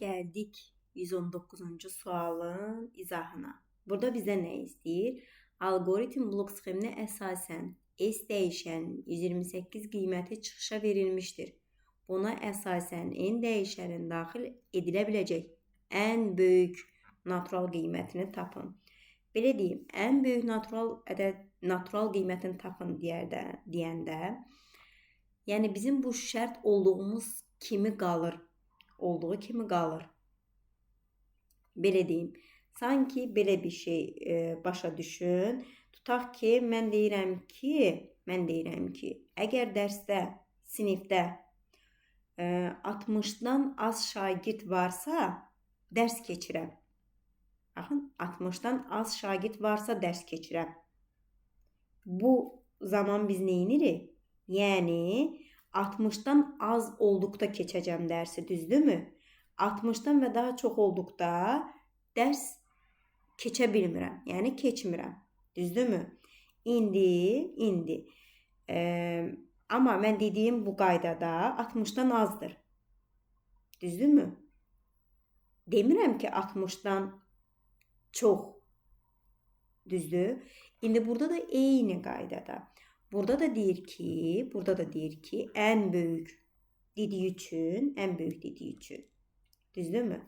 Geldik 119. sualın izahına. Burada bize ne istəyir? Algoritm blok sxeminə əsasən S dəyişən 128 qiyməti çıxışa verilmişdir. Buna əsasən N dəyişənin daxil edilə biləcək ən böyük natural qiymətini tapın. Belə deyim, ən böyük natural qiymətini tapın deyəndə, yəni bizim bu şərt olduğu kimi qalır. Belə deyim. Sanki belə bir şey başa düşün. Tutaq ki, mən deyirəm ki, əgər dərsdə, sinifdə 60-dan az şagird varsa, dərs keçirəm. Baxın, 60-dan az şagird varsa dərs keçirəm. Bu zaman biz nə edirik? Yəni 60-dan az olduqda keçəcəm dərsi, düzdürmü? 60-dan və daha çox olduqda dərs keçə bilmirəm, yəni keçmirəm, düzdürmü? İndi amma mən dediyim bu qaydada 60-dan azdır, düzdürmü? Demirəm ki 60-dan çox, düzdür? İndi burada da eyni qaydada. Burada da deyir ki, ən böyük dediyi üçün, düzdürmü?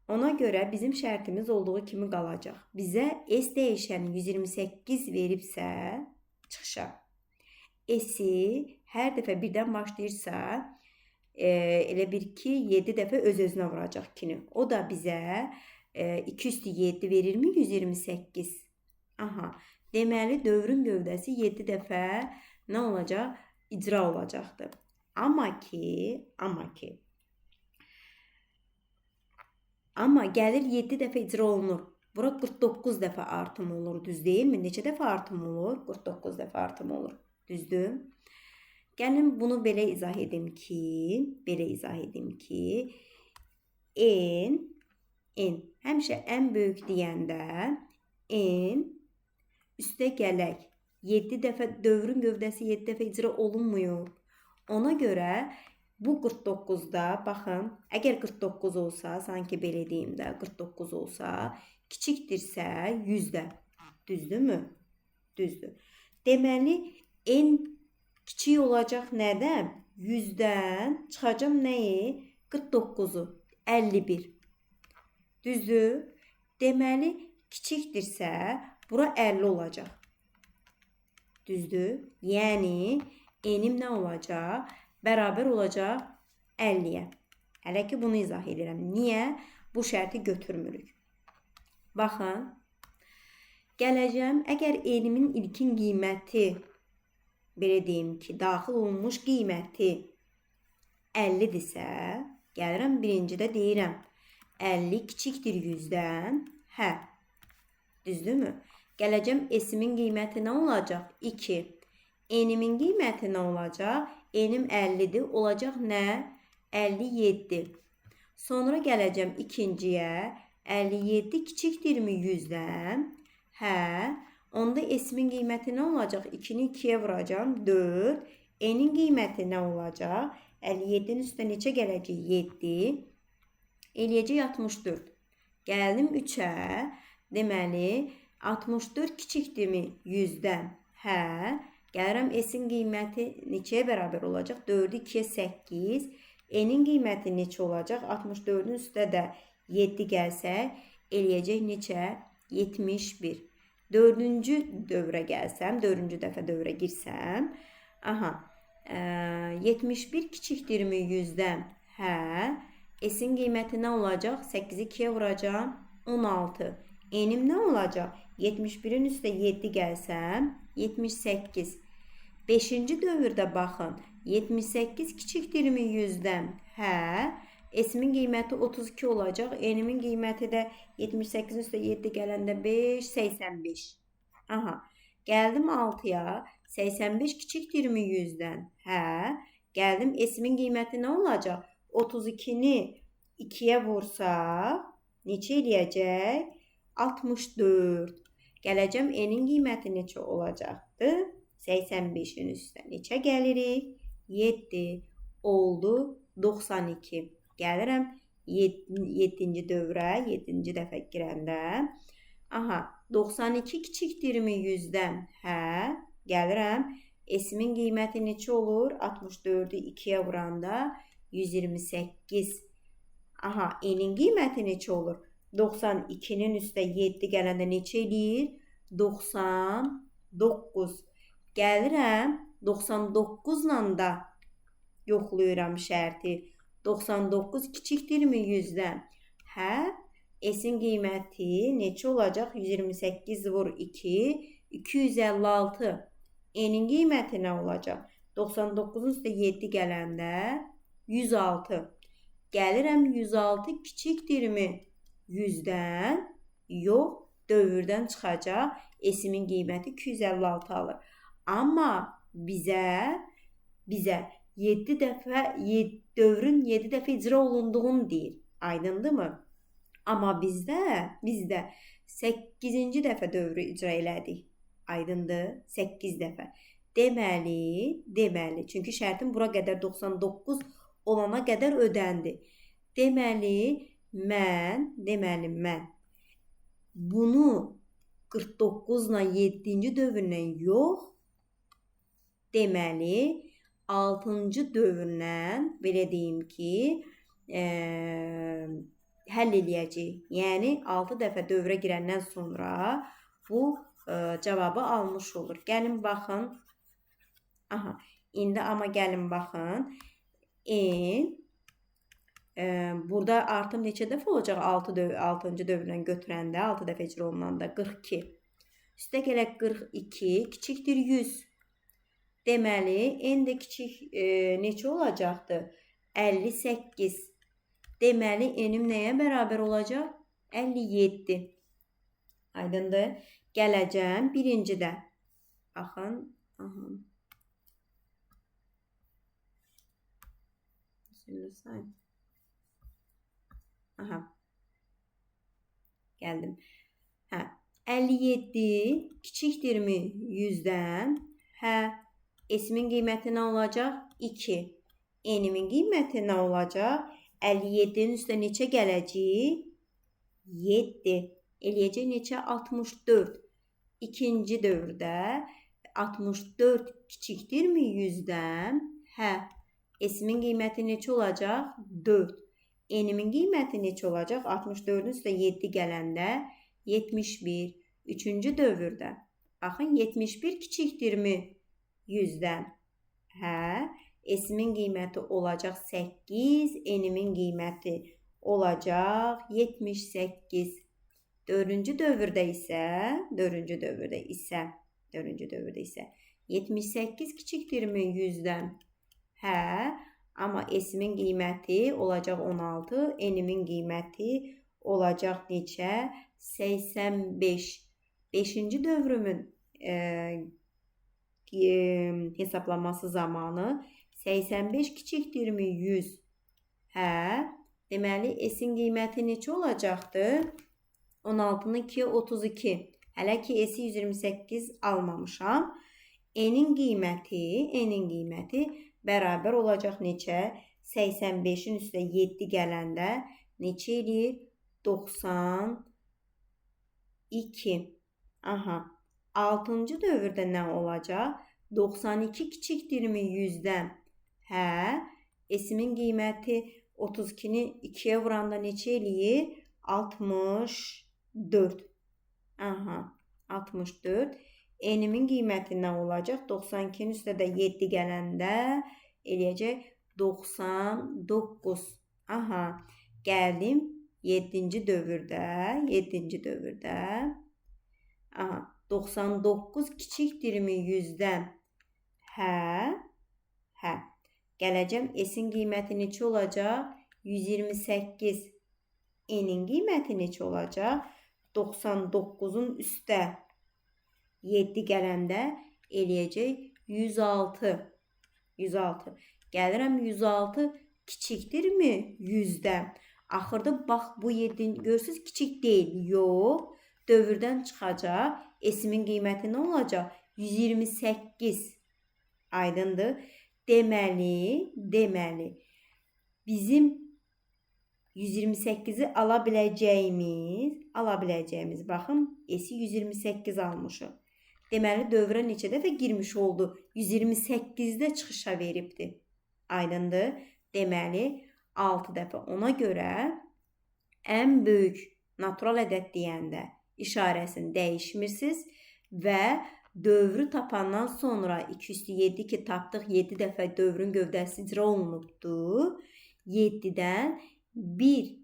Ona görə bizim şərtimiz olduğu kimi qalacaq. Bizə S dəyişəni 128 veribsə, çıxışa. S-i hər dəfə birdən başlayırsa, elə bir ki, 7 dəfə öz-özünə vuracaq kini. O da bizə 2 üstü 7 verirmi? 128. Aha. Deməli, dövrün gövdəsi 7 dəfə nə olacaq? İcra olacaqdır. Amma gəlir 7 dəfə icra olunur. Bura 49 dəfə artım olur, düz deyilmi? Neçə dəfə artım olur? 49 dəfə artım olur, düzdür? Gəlin bunu belə izah edim ki, n həmişə ən böyük deyəndə n üstə gələk 7 dəfə dövrün gövdəsi 7 dəfə icra olunmuyor. Ona görə bu 49-da, baxın, əgər 49 olsa, sanki belə deyim də, 49 olsa, kiçikdirsə 100-də, düzdürmü? Düzdür. Deməli, n kiçik olacaq nədən? 100-dən çıxacam nəyi? 49-u, 51. Düzdür? Deməli, kiçikdirsə, bura 50 olacaq. Düzdür? Yəni, n-im nə olacaq? Bərabər olacaq 50-yə. Hələ ki, bunu izah edirəm. Niyə? Bu şərti götürmürük. Baxın, gələcəm, əgər n-imin ilkin qiyməti, belə deyim ki, daxil olunmuş qiyməti 50-dirsə, gəlirəm birincidə deyirəm, 50 kiçikdir 100-dən, hə, düzdürmü? Gələcəm, s-imin qiyməti nə olacaq? 2. N-imin qiyməti nə olacaq? N-im 50-dir, olacaq nə? 57. Sonra gələcəm ikinciyə, 57 kiçikdirmi 100-dən? Hə, onda s-imin qiyməti nə olacaq? 2-ni 2-yə vuracam, 4. N-in qiyməti nə olacaq? 57-nin üstə neçə gələcək? 7. Eləyəcək 64. Gəldim 3-ə, deməli, 64 kiçikdirmi 100-dən? Hə, gəlirəm s-in qiyməti neçəyə bərabər olacaq? 4-ü 2-yə 8. N-in qiyməti neçə olacaq? 64-ün üstə də 7 gəlsək, eləyəcək neçə? 71. 4-cü dövrə gəlsəm, 4-cü dəfə dövrə girsəm, 71 kiçikdirmi 100-dən? Hə, s-in qiyməti nə olacaq? 8-i 2-yə vuracam, 16. N-im nə olacaq? 71-in üstə 7 gəlsəm, 78. 5-ci dövrdə baxın, 78 kiçikdirmi 100-dən? Hə, s-imin qiyməti 32 olacaq, n-imin qiyməti də 78-in üstə 7 gələndə 5, 85. Aha, gəldim 6-ya, 85 kiçikdirmi 100-dən? Hə, gəldim s-imin qiyməti nə olacaq? 32-ni 2-yə vursaq, neçə eləyəcək? 64. Gələcəm, n-in qiyməti neçə olacaqdır? 85-in üstə neçə gəlirik? 7 oldu 92. Gəlirəm 7-ci dövrə, 7-ci dəfə girəndə. Aha, 92 kiçikdirmi 100-dən? Hə, gəlirəm. S-in qiyməti neçə olur? 64-ü 2-yə vuranda 128. Aha, N-in qiyməti neçə olur? 92-nin üstə 7 gələndə neçə eləyir? 99. Gəlirəm, 99-la da yoxlayıram şərti. 99 kiçikdirmi 100-dən? Hə, S-in qiyməti neçə olacaq? 128 vur 2, 256. N-in qiyməti nə olacaq? 99-un üstə 7 gələndə 106. Gəlirəm 106 kiçikdirmi 100-dən? Yox, dövrdən çıxacaq. S-in qiyməti 256 alır. Amma bizə 7 dəfə dövrün 7 dəfə icra olunduğunu deyir. Aydındırmı? Amma bizdə 8-ci dəfə dövrü icra elədik. Aydındır? 8 dəfə. Deməli, çünki şərtim bura qədər 99 olana qədər ödəndi. Deməli, mən bunu 49-la 7-ci dövrlə yox, deməli, 6-cı dövrlə, belə deyim ki, həll eləyəcəyik. Yəni, 6 dəfə dövrə girəndən sonra bu cavabı almış olur. Gəlin, baxın. Aha, indi amma gəlin, baxın. Burada artım neçə dəfə olacaq? 6-cı dövrlə götürəndə, 6 dəfə icra olunanda 42. Üstə gələk 42, kiçikdir 100. Deməli, n də kiçik neçə olacaqdır? 58. Deməli, n-im nəyə bərabər olacaq? 57. Aydındır? Gələcəm birincidə. Baxın. Aha. Gəldim. Hə. 57 kiçikdirmi 100-dən? Hə. S-in qiyməti nə olacaq? 2. N-imin qiyməti nə olacaq? 57-nin üstə neçə gələcək? 7. Eləyəcək neçə? 64. İkinci dövrdə 64 kiçikdirmi 100-dən? Hə. S-in qiyməti neçə olacaq? 4. N-imin qiyməti neçə olacaq? 64-ün üstə 7 gələndə 71. Üçüncü dövrdə. Baxın, 71 kiçikdirmi 100-dən? Hə. S-in qiyməti olacaq 8. N-imin qiyməti olacaq 78. Dördüncü dövrdə isə 78 kiçikdirmi 100-dən? Hə. Amma S-in qiyməti olacaq 16. N-imin qiyməti olacaq neçə? 85. 5-ci dövrümün hesablaması zamanı 85 kiçikdirmi 100? Hə. Deməli, S-in qiyməti neçə olacaqdır? 16-nın 2-yə 32. Hələ ki, S-i 128 almamışam. N-in qiyməti bərabər olacaq neçə? 85-in üstə 7 gələndə neçə eləyir? 92. Aha. 6-cı dövrdə nə olacaq? 92 kiçikdirmi 100-dən? Hə. S-in qiyməti 32-ni 2-yə vuranda neçə eləyir? 64. Aha. 64. N-imin qiyməti nə olacaq? 92-nin üstə də 7 gələndə eləyəcək 99. Aha. Gəldim 7-ci dövrdə. Aha. 99 kiçikdirmi 100-dən? Hə. Gələcəm, S-in qiyməti neçə olacaq? 128. N-in qiyməti neçə olacaq? 99-un üstə 7 gələndə eləyəcək 106. Gəlirəm 106 kiçikdirmi 100-dən? Axırda bax bu 7 görürsünüz kiçik deyil. Yox. Dövrdən çıxacaq. S-in qiyməti nə olacaq? 128. Aydındır? Deməli bizim 128'i ala biləcəyimiz, baxın, S-i 128 almışıq. Deməli, dövrə neçə dəfə girmiş oldu? 128-də çıxışa veribdir. Aydındır. Deməli, 6 dəfə. Ona görə ən böyük natural ədəd deyəndə işarəsini dəyişmirsiniz və dövrü tapandan sonra 2/7 ki, tapdıq 7 dəfə dövrün gövdəsi icra olunubdur. 7-dən 1,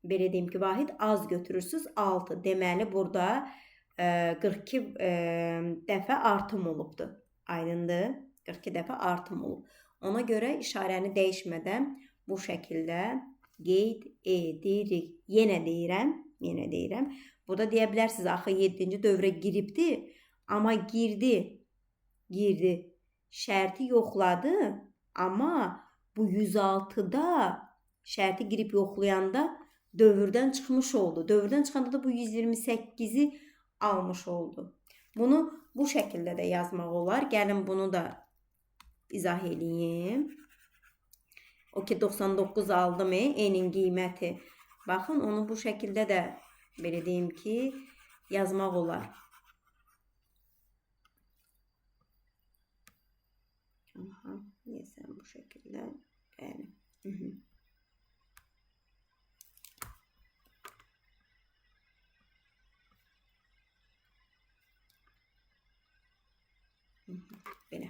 belə deyim ki, vahid az götürürsünüz, 6. Deməli, burada 42 dəfə artım olubdur. Aydındır? 42 dəfə artım olub. Ona görə işarəni dəyişmədən bu şəkildə qeyd edirik. Yenə deyirəm. Burada deyə bilərsiniz, axı 7-ci dövrə giribdir, amma girdi. Şərti yoxladı, amma bu 106-da şərti girib yoxlayanda dövrdən çıxmış oldu. Dövrdən çıxanda da bu 128-i almış oldu. Bunu bu şəkildə də yazmaq olar. Gəlin bunu da izah edeyim. O ki 99 aldım, N'in qiyməti. Baxın, onu bu şəkildə də belə deyim ki, yazmaq olar. Aha, neyəsən bu şəkildə. Bəli. Belə.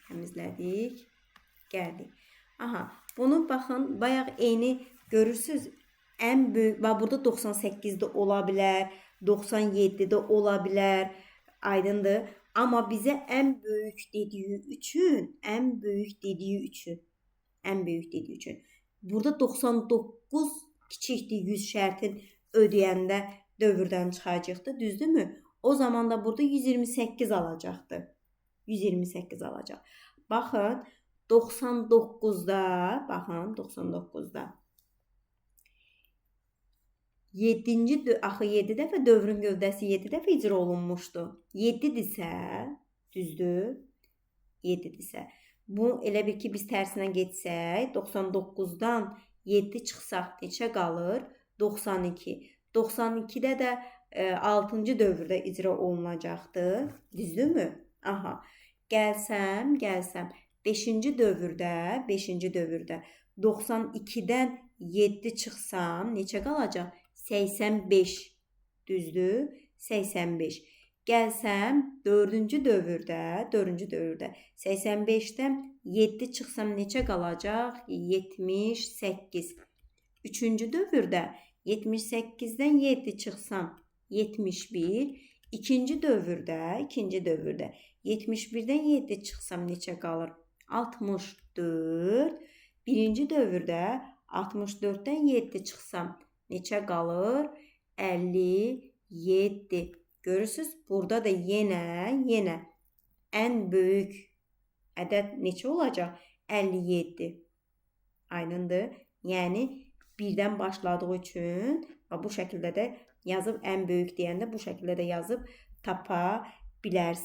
Təmizlədik. Gəldik. Aha, bunu baxın, bayaq eyni görürsünüz. Ən böyük, burada 98-də ola bilər, 97-də ola bilər. Aydındır. Amma bizə ən böyük dediyi üçün burada 99 kiçikdir 100 şərtin ödəyəndə dövrdən çıxacaqdır. Düzdürmü? O zaman da burada 128 alacaqdır. 128 alacaq. Baxın, 99'da 7 dəfə dövrün gövdəsi 7 dəfə icra olunmuşdu. 7-dirsə, düzdür? 7-dirsə. Bu elə bir ki, biz tərsinə getsək, 99'dan 7 çıxsaq neçə qalır? 92. 92-də də 6-cı dövrdə icra olunacaqdır. Düzdürmü? Aha. Gəlsəm, 5-ci dövrdə 92-dən 7 çıxsam neçə qalacaq? 85. Düzdür? 85. Gəlsəm 4-cü dövrdə 85-dən 7 çıxsam neçə qalacaq? 78. 3-cü dövrdə 78-dən 7 çıxsam 71. İkinci dövrdə 71-dən 7 çıxsam neçə qalır? 64. Birinci dövrdə 64-dən 7 çıxsam neçə qalır? 57. Görürsünüz, burada da yenə ən böyük ədəd neçə olacaq? 57. Aydındır? Yəni, birdən başladığı üçün bu şəkildə də yazıb, ən böyük deyəndə bu şəkildə də yazıb tapa bilərsiniz.